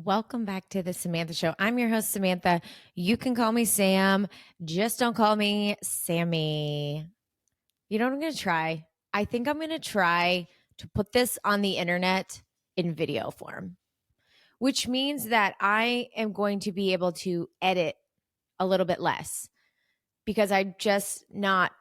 Welcome back to the Samantha Show. I'm your host, Samantha. You can call me Sam. Just don't call me Sammy. You know what I'm going to try? I think I'm going to try to put this on the internet in video form, which means that I am going to be able to edit a little bit less because I'm just not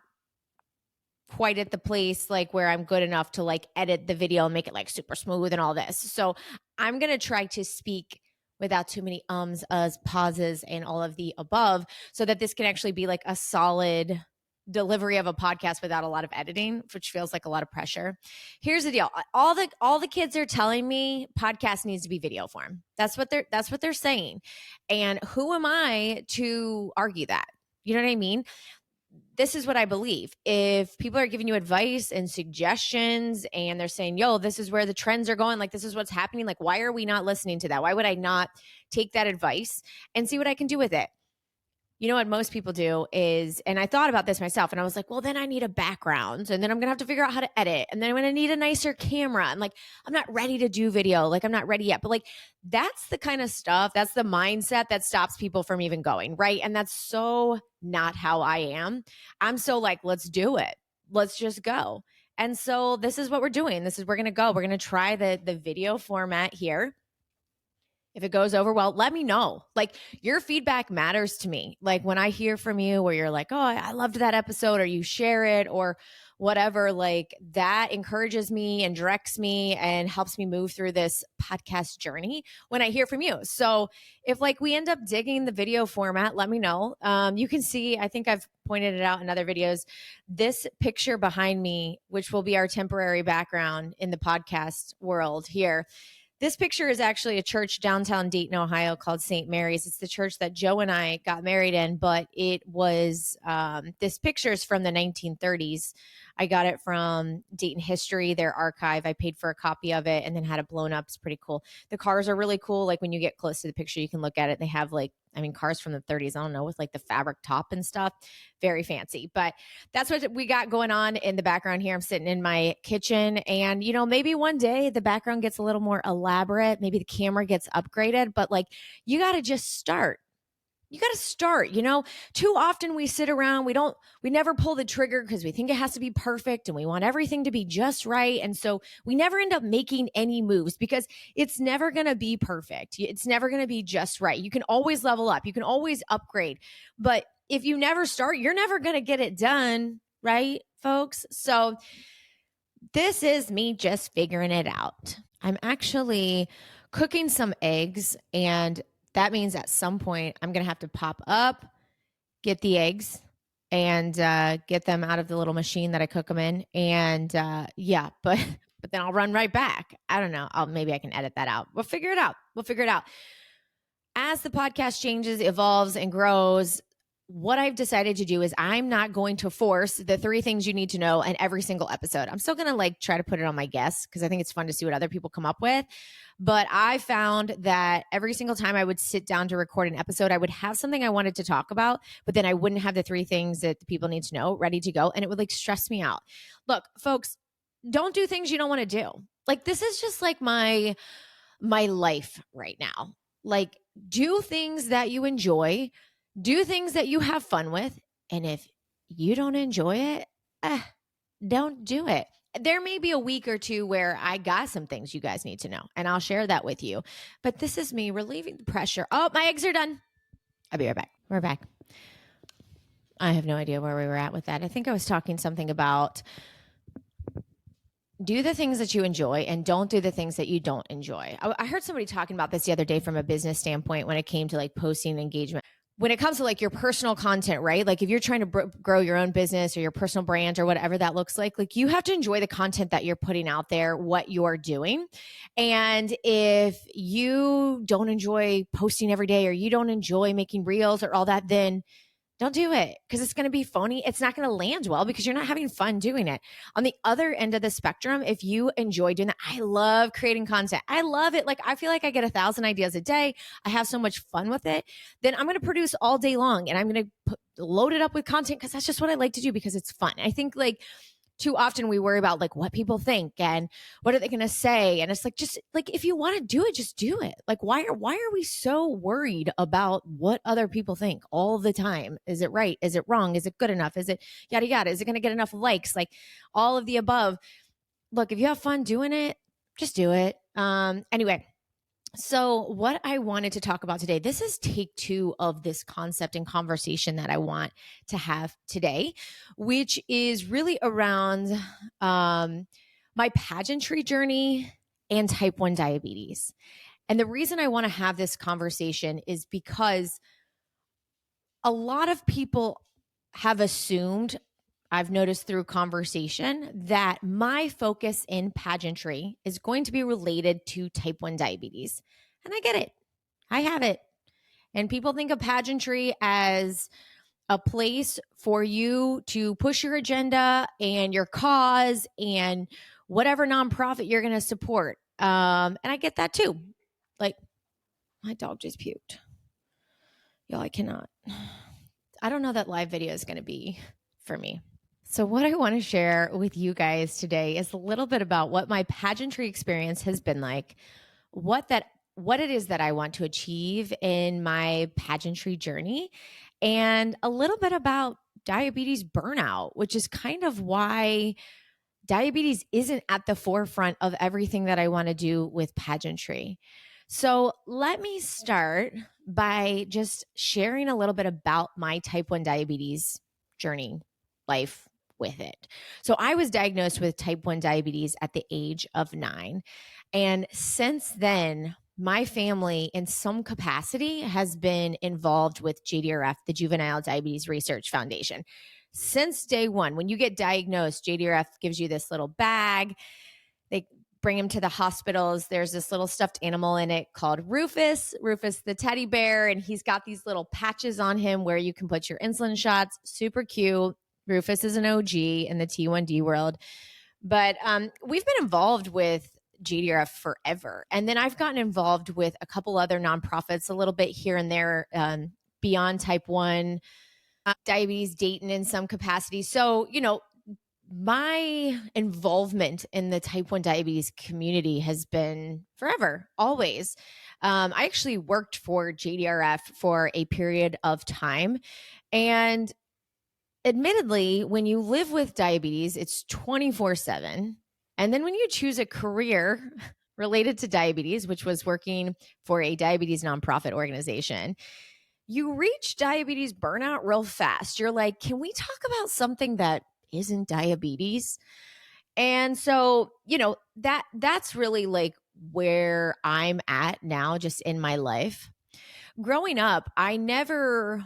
quite at the place like where I'm good enough to like edit the video and make it like super smooth and all this. So I'm going to try to speak without too many ums, uhs, pauses, and all of the above so that this can actually be like a solid delivery of a podcast without a lot of editing, which feels like a lot of pressure. Here's the deal. All the kids are telling me podcast needs to be video form. That's what they're saying. And who am I to argue that? You know what I mean? This is what I believe. If people are giving you advice and suggestions and they're saying, yo, this is where the trends are going, like this is what's happening, like why are we not listening to that? Why would I not take that advice and see what I can do with it? You know what most people do is, and I thought about this myself and I was like, well, then I need a background and then I'm going to have to figure out how to edit. And then I'm going to need a nicer camera. And like, I'm not ready to do video. Like I'm not ready yet, but like, that's the kind of stuff, that's the mindset that stops people from even going. Right. And that's so not how I am. I'm so like, let's do it. Let's just go. And so this is what we're doing. We're going to go. We're going to try the video format here. If it goes over well, let me know. Like your feedback matters to me. Like when I hear from you where you're like, oh, I loved that episode or you share it or whatever, like that encourages me and directs me and helps me move through this podcast journey when I hear from you. So if like we end up digging the video format, let me know. You can see, I think I've pointed it out in other videos, this picture behind me, which will be our temporary background in the podcast world here. This picture is actually a church downtown Dayton, Ohio called St. Mary's. It's the church that Joe and I got married in, but it was, this picture is from the 1930s. I got it from Dayton History, their archive. I paid for a copy of it and then had it blown up. It's pretty cool. The cars are really cool. Like when you get close to the picture, you can look at it. They have like, cars from the 30s, I don't know, with like the fabric top and stuff. Very fancy. But that's what we got going on in the background here. I'm sitting in my kitchen and, maybe one day the background gets a little more elaborate. Maybe the camera gets upgraded, but like you got to just start. You got to start, too often we sit around, we never pull the trigger because we think it has to be perfect and we want everything to be just right. And so we never end up making any moves because it's never going to be perfect. It's never going to be just right. You can always level up. You can always upgrade. But if you never start, you're never going to get it done. Right, folks? So this is me just figuring it out. I'm actually cooking some eggs and that means at some point I'm going to have to pop up, get the eggs, and get them out of the little machine that I cook them in. And but then I'll run right back. I don't know. Maybe I can edit that out. We'll figure it out. As the podcast changes, evolves, and grows, what I've decided to do is I'm not going to force the 3 things you need to know in every single episode. I'm still going to try to put it on my guests because I think it's fun to see what other people come up with. But I found that every single time I would sit down to record an episode, I would have something I wanted to talk about, but then I wouldn't have the 3 things that the people need to know ready to go. And it would stress me out. Look, folks, don't do things you don't want to do. This is just my life right now. Do things that you enjoy, do things that you have fun with. And if you don't enjoy it, don't do it. There may be a week or two where I got some things you guys need to know, and I'll share that with you. But this is me relieving the pressure. Oh, my eggs are done. I'll be right back. We're back. I have no idea where we were at with that. I think I was talking something about do the things that you enjoy and don't do the things that you don't enjoy. I heard somebody talking about this the other day from a business standpoint when it came to posting engagement. When it comes to your personal content, right? If you're trying to grow your own business or your personal brand or whatever that looks like you have to enjoy the content that you're putting out there, what you're doing. And if you don't enjoy posting every day or you don't enjoy making reels or all that, then don't do it because it's going to be phony. It's not going to land well because you're not having fun doing it. On the other end of the spectrum, if you enjoy doing that, I love creating content. I love it. I feel like I get 1,000 ideas a day. I have so much fun with it. Then I'm going to produce all day long and I'm going to load it up with content because that's just what I like to do because it's fun. I think too often we worry about like what people think and what are they going to say. And it's like, just like, if you want to do it, just do it. Like, why are we so worried about what other people think all the time? Is it right? Is it wrong? Is it good enough? Is it yada, yada? Is it going to get enough likes? Like all of the above. Look, if you have fun doing it, just do it. Anyway, so what I wanted to talk about today, this is take 2 of this concept and conversation that I want to have today, which is really around my pageantry journey and type 1 diabetes. And the reason I want to have this conversation is because a lot of people have assumed, I've noticed through conversation, that my focus in pageantry is going to be related to type 1 diabetes. And I get it. I have it. And people think of pageantry as a place for you to push your agenda and your cause and whatever nonprofit you're going to support. And I get that too. Like, my dog just puked. Y'all, I cannot. I don't know that live video is going to be for me. So what I want to share with you guys today is a little bit about what my pageantry experience has been like, what it is that I want to achieve in my pageantry journey, and a little bit about diabetes burnout, which is kind of why diabetes isn't at the forefront of everything that I want to do with pageantry. So let me start by just sharing a little bit about my type 1 diabetes journey, life with it. So I was diagnosed with type 1 diabetes at the age of 9. And since then, my family in some capacity has been involved with JDRF, the Juvenile Diabetes Research Foundation. Since day one, when you get diagnosed, JDRF gives you this little bag. They bring him to the hospitals. There's this little stuffed animal in it called Rufus the teddy bear. And he's got these little patches on him where you can put your insulin shots. Super cute. Rufus is an OG in the T1D world. But we've been involved with JDRF forever. And then I've gotten involved with a couple other nonprofits a little bit here and there, beyond type 1 diabetes, Dayton in some capacity. So, my involvement in the type 1 diabetes community has been forever, always. I actually worked for JDRF for a period of time. And admittedly, when you live with diabetes, it's 24/7. And then when you choose a career related to diabetes, which was working for a diabetes nonprofit organization, you reach diabetes burnout real fast. You're like, can we talk about something that isn't diabetes? And so, that's really like where I'm at now, just in my life. Growing up, I never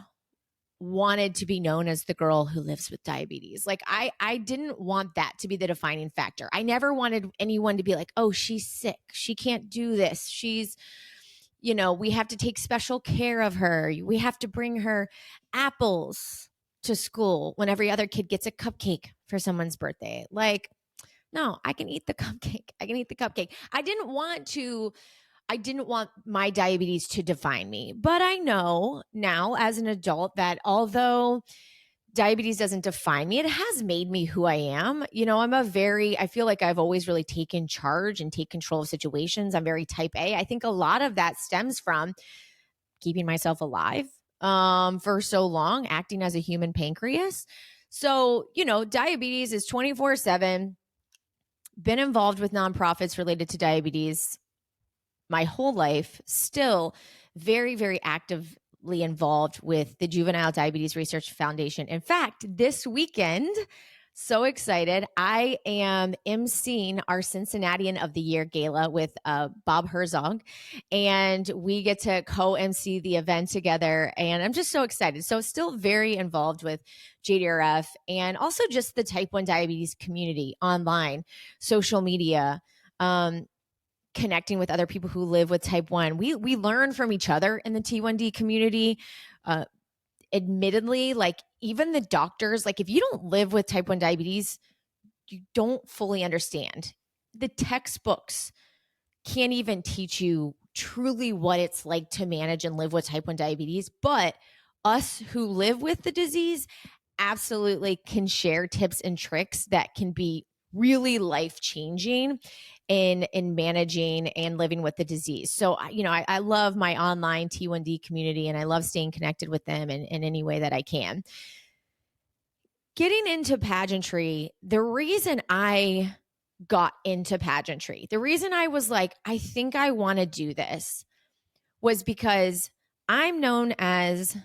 wanted to be known as the girl who lives with diabetes. Like I didn't want that to be the defining factor. I never wanted anyone to be like, oh, she's sick. She can't do this. She's, we have to take special care of her. We have to bring her apples to school when every other kid gets a cupcake for someone's birthday. Like, no, I can eat the cupcake. I didn't want my diabetes to define me. But I know now as an adult that although diabetes doesn't define me, it has made me who I am. I feel like I've always really taken charge and take control of situations. I'm very type A. I think a lot of that stems from keeping myself alive for so long, acting as a human pancreas. So, diabetes is 24/7. Been involved with nonprofits related to diabetes my whole life, still very, very actively involved with the Juvenile Diabetes Research Foundation. In fact, this weekend, so excited, I am emceeing our Cincinnatian of the Year Gala with Bob Herzog, and we get to co-MC the event together, and I'm just so excited. So still very involved with JDRF and also just the type 1 diabetes community online, social media, connecting with other people who live with type 1. We learn from each other in the T1D community. Admittedly, like even the doctors, like if you don't live with type 1 diabetes, you don't fully understand. The textbooks can't even teach you truly what it's like to manage and live with type 1 diabetes. But us who live with the disease absolutely can share tips and tricks that can be really life-changing in managing and living with the disease. So, I love my online T1D community, and I love staying connected with them in any way that I can. Getting into pageantry, the reason I got into pageantry, the reason I was like, I think I want to do this, was because I'm known as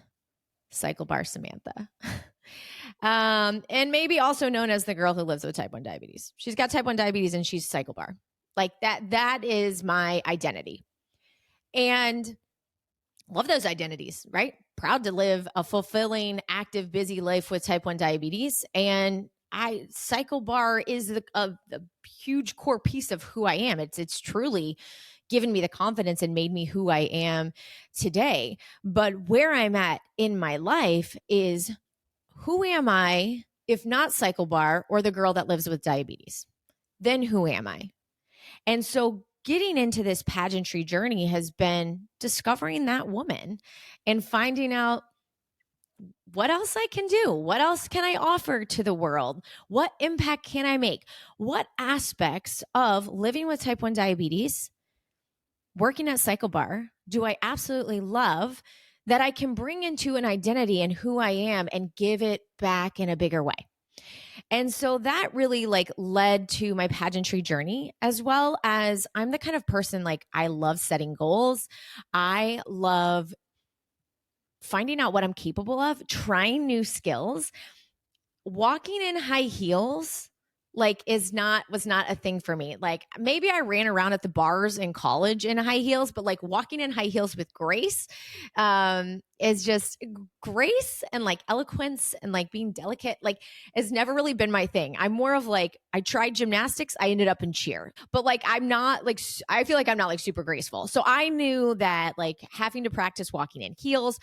Cycle Bar Samantha. And maybe also known as the girl who lives with type 1 diabetes. She's got type 1 diabetes and she's Cycle Bar. Like that is my identity. And love those identities, right? Proud to live a fulfilling, active, busy life with type 1 diabetes. And Cycle Bar is the huge core piece of who I am. It's truly given me the confidence and made me who I am today. But where I'm at in my life is, who am I if not Cycle Bar or the girl that lives with diabetes? Then who am I? And so getting into this pageantry journey has been discovering that woman and finding out what else I can do. What else can I offer to the world? What impact can I make? What aspects of living with type 1 diabetes, working at Cycle Bar, do I absolutely love that I can bring into an identity and who I am and give it back in a bigger way? And so that really led to my pageantry journey, as well as I'm the kind of person, I love setting goals. I love finding out what I'm capable of, trying new skills. Walking in high heels was not a thing for me. Maybe I ran around at the bars in college in high heels, but walking in high heels with grace is just grace and eloquence and being delicate has never really been my thing. I'm more of I tried gymnastics, I ended up in cheer, but I'm not I feel like I'm not super graceful. So I knew that having to practice walking in heels,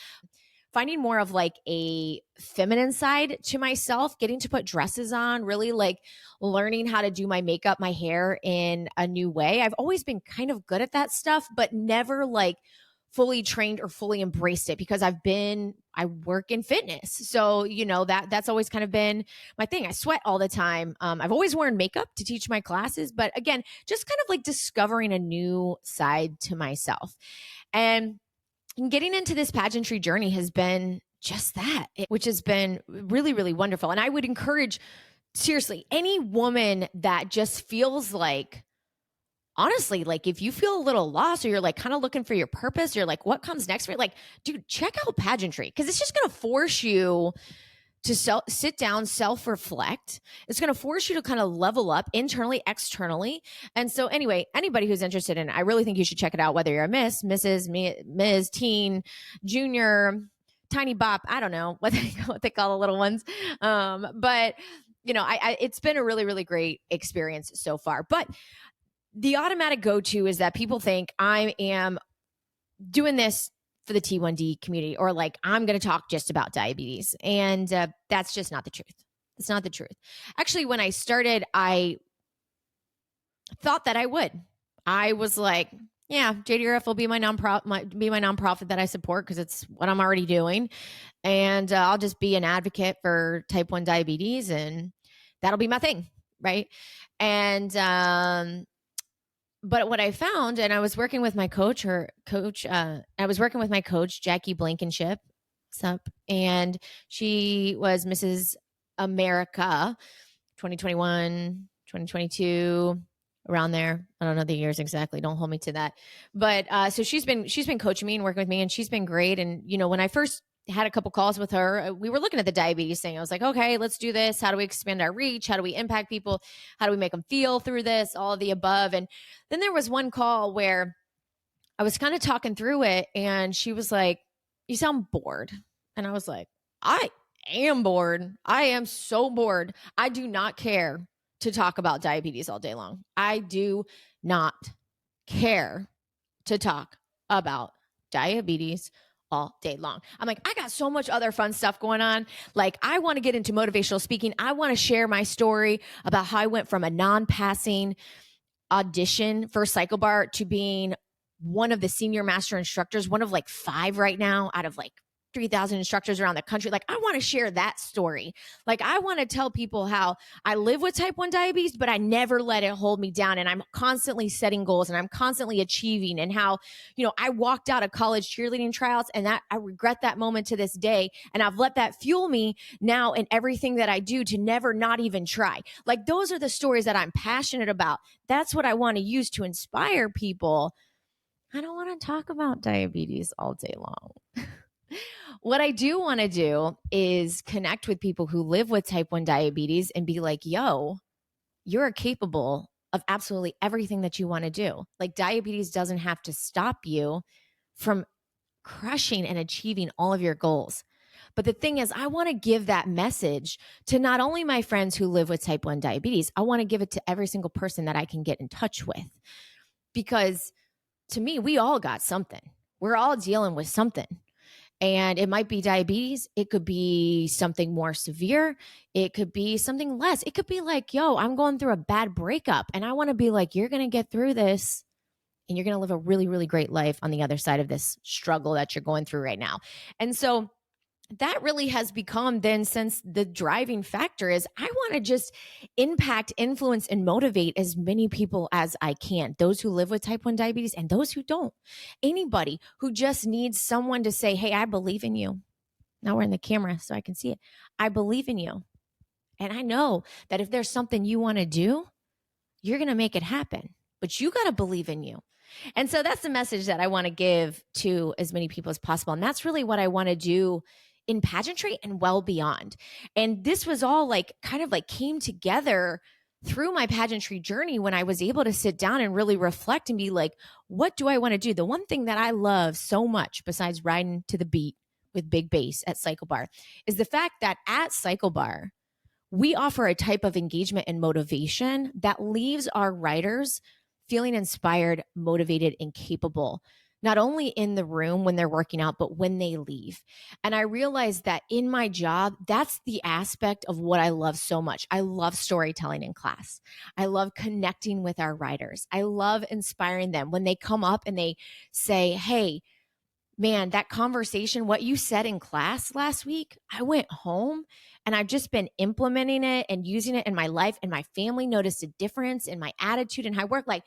finding more of a feminine side to myself, getting to put dresses on, really learning how to do my makeup, my hair in a new way. I've always been kind of good at that stuff, but never fully trained or fully embraced it because I work in fitness. So, that's always kind of been my thing. I sweat all the time. I've always worn makeup to teach my classes, but again, just kind of discovering a new side to myself. And getting into this pageantry journey has been just that, which has been really, really wonderful. And I would encourage, seriously, any woman that just feels honestly, if you feel a little lost or you're kind of looking for your purpose, you're what comes next for you? Dude, check out pageantry, because it's just going to force you to sit down, self-reflect. It's going to force you to kind of level up internally, externally. And so anyway, anybody who's interested in it, I really think you should check it out, whether you're a Miss, Mrs., Ms., Teen, Junior, Tiny Bop, I don't know what they call the little ones. But it's been a really, really great experience so far. But the automatic go-to is that people think I am doing this for the T1D community, or I'm going to talk just about diabetes. And that's just not the truth. It's not the truth. Actually, when I started, I thought that I would. I was yeah, JDRF will be my nonprofit that I support because it's what I'm already doing. And I'll just be an advocate for type 1 diabetes, and that'll be my thing, right? And but what I found, and I was working with my coach, Jackie Blankenship, and she was Mrs. America 2021, 2022, around there. I don't know the years exactly. Don't hold me to that. But so she's been coaching me and working with me, and she's been great. And when I first had a couple calls with her, we were looking at the diabetes thing. I was okay, let's do this. How do we expand our reach? How do we impact people? How do we make them feel through this? All of the above. And then there was one call where I was kind of talking through it, and she was like, "You sound bored." And I was like, "I am bored. I am so bored. I do not care to talk about diabetes all day long. I do not care to talk about diabetes all day long." I'm I got so much other fun stuff going on. I want to get into motivational speaking. I want to share my story about how I went from a non-passing audition for Cycle Bar to being one of the senior master instructors, one of 5 right now out of 3,000 instructors around the country. Like, I want to share that story. Like, I want to tell people how I live with type 1 diabetes, but I never let it hold me down. And I'm constantly setting goals and I'm constantly achieving. And how, I walked out of college cheerleading tryouts, and that I regret that moment to this day. And I've let that fuel me now in everything that I do to never not even try. Like, those are the stories that I'm passionate about. That's what I want to use to inspire people. I don't want to talk about diabetes all day long. What I do want to do is connect with people who live with type 1 diabetes and be like, yo, you're capable of absolutely everything that you want to do. Like, diabetes doesn't have to stop you from crushing and achieving all of your goals. But the thing is, I want to give that message to not only my friends who live with type 1 diabetes, I want to give it to every single person that I can get in touch with. Because to me, we all got something. We're all dealing with something. And it might be diabetes. It could be something more severe. It could be something less. It could be like, yo, I'm going through a bad breakup. And I want to be like, you're going to get through this. And you're going to live a really, really great life on the other side of this struggle that you're going through right now. And so that really has become then, since the driving factor is, I want to just impact, influence, and motivate as many people as I can. Those who live with type 1 diabetes and those who don't. Anybody who just needs someone to say, hey, I believe in you. Now we're in the camera so I can see it. I believe in you. And I know that if there's something you want to do, you're going to make it happen. But you got to believe in you. And so that's the message that I want to give to as many people as possible. And that's really what I want to do in pageantry and well beyond. And this was all like kind of like came together through my pageantry journey when I was able to sit down and really reflect and be like, what do I want to do? The one thing that I love so much, besides riding to the beat with big bass at Cycle Bar, is the fact that at Cycle Bar, we offer a type of engagement and motivation that leaves our riders feeling inspired, motivated, and capable, not only in the room when they're working out, but when they leave. And I realized that in my job, that's the aspect of what I love so much. I love storytelling in class. I love connecting with our riders. I love inspiring them when they come up and they say, hey, man, that conversation, what you said in class last week, I went home and I've just been implementing it and using it in my life, and my family noticed a difference in my attitude and how I work. Like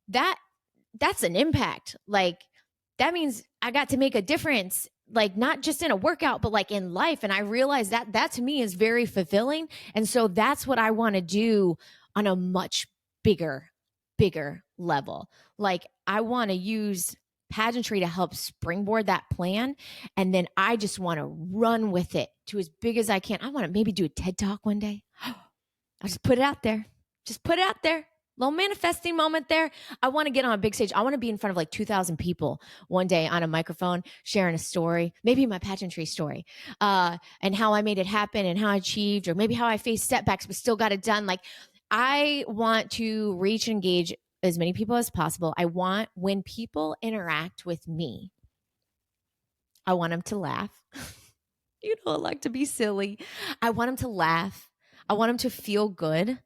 that's an impact. Like, that means I got to make a difference, like not just in a workout, but like in life. And I realized that to me is very fulfilling. And so that's what I want to do on a much bigger level. Like, I want to use pageantry to help springboard that plan. And then I just want to run with it to as big as I can. I want to maybe do a TED Talk one day. I'll just put it out there. Just put it out there. Little manifesting moment there. I want to get on a big stage. I want to be in front of like 2,000 people one day on a microphone, sharing a story, maybe my pageantry story, and how I made it happen and how I achieved, or maybe how I faced setbacks but still got it done. Like, I want to reach and engage as many people as possible. I want, when people interact with me, I want them to laugh. I like to be silly. I want them to laugh. I want them to feel good.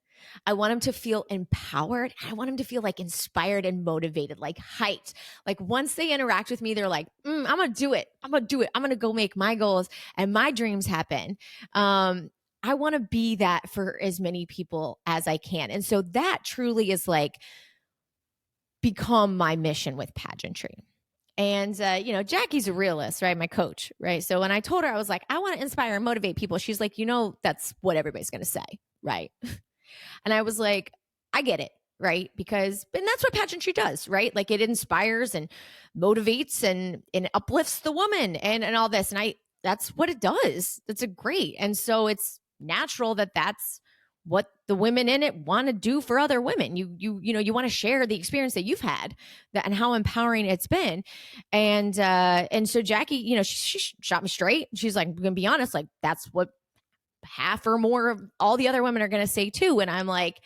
I want them to feel empowered. I want them to feel like inspired and motivated, like hyped. Like, once they interact with me, they're like, I'm going to do it. I'm going to do it. I'm going to go make my goals and my dreams happen. I want to be that for as many people as I can. And so that truly is like become my mission with pageantry. And, Jackie's a realist, right? My coach, right? So when I told her, I was like, I want to inspire and motivate people. She's like, that's what everybody's going to say, right? And I was like, I get it, right? And that's what pageantry does, right? Like, it inspires and motivates and uplifts the woman and all this. And that's what it does. That's great. And so it's natural that that's what the women in it want to do for other women. You want to share the experience that you've had and how empowering it's been. And so Jackie, she shot me straight. She's like, I'm going to be honest, like, that's what half or more of all the other women are going to say too. And I'm like,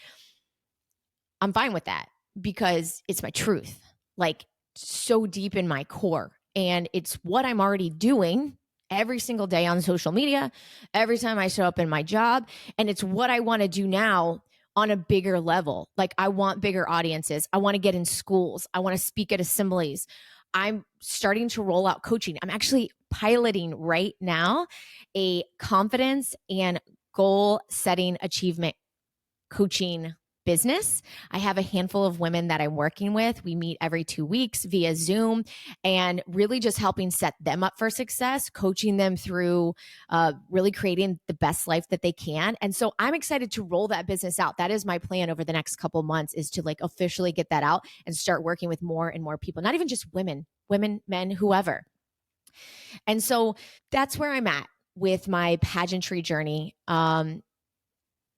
I'm fine with that because it's my truth, like, so deep in my core. And it's what I'm already doing every single day on social media, every time I show up in my job. And it's what I want to do now on a bigger level. Like, I want bigger audiences. I want to get in schools. I want to speak at assemblies. I'm starting to roll out coaching. I'm actually piloting right now a confidence and goal setting achievement coaching business. I have a handful of women that I'm working with. We meet every 2 weeks via Zoom and really just helping set them up for success, coaching them through really creating the best life that they can. And so I'm excited to roll that business out. That is my plan over the next couple months, is to like officially get that out and start working with more and more people, not even just women, men, whoever. And so that's where I'm at with my pageantry journey.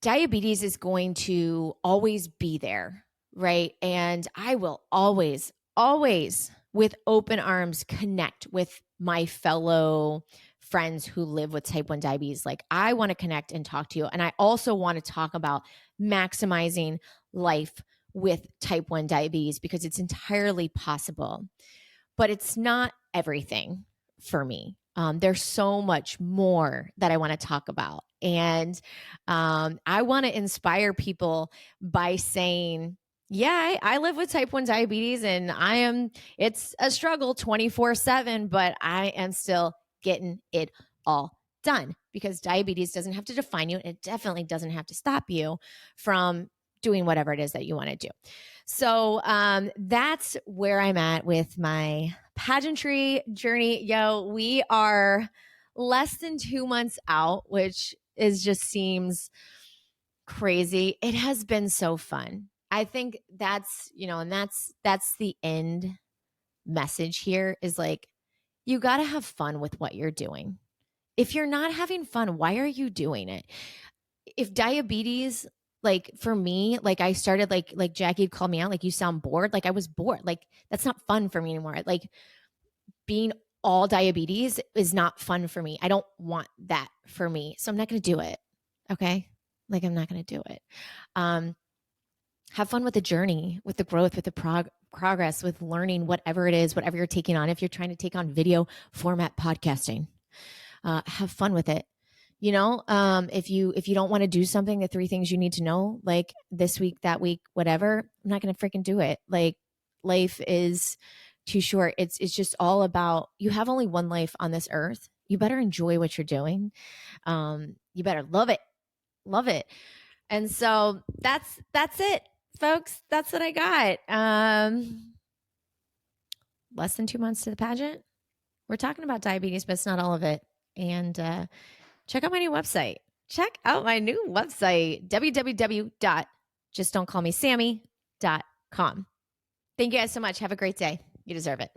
Diabetes is going to always be there, right? And I will always, always with open arms connect with my fellow friends who live with type 1 diabetes. Like, I want to connect and talk to you. And I also want to talk about maximizing life with type 1 diabetes, because it's entirely possible, but it's not everything for me. There's so much more that I want to talk about. And I want to inspire people by saying, yeah, I live with type 1 diabetes, and it's a struggle 24/7, but I am still getting it all done, because diabetes doesn't have to define you. It definitely doesn't have to stop you from doing whatever it is that you want to do. So that's where I'm at with my pageantry journey. Yo, we are less than 2 months out, which seems crazy. It has been so fun. I think that's, and that's the end message here, is like, you got to have fun with what you're doing. If you're not having fun, why are you doing it? If diabetes, like for me, like I started, like Jackie called me out, like, you sound bored. Like, I was bored. Like, that's not fun for me anymore. Like, being all diabetes is not fun for me. I don't want that for me. So I'm not going to do it. Okay. Like, I'm not going to do it. Have fun with the journey, with the growth, with the progress, with learning whatever it is, whatever you're taking on. If you're trying to take on video format podcasting, have fun with it. If you don't want to do something, the 3 things you need to know, like this week, that week, whatever, I'm not going to freaking do it. Like, life is too short. It's just all about, you have only one life on this earth. You better enjoy what you're doing. You better love it. And so that's it, folks. That's what I got. Less than 2 months to the pageant. We're talking about diabetes, but it's not all of it. And check out my new website. www.justdontcallmesammy.com. Thank you guys so much. Have a great day. You deserve it.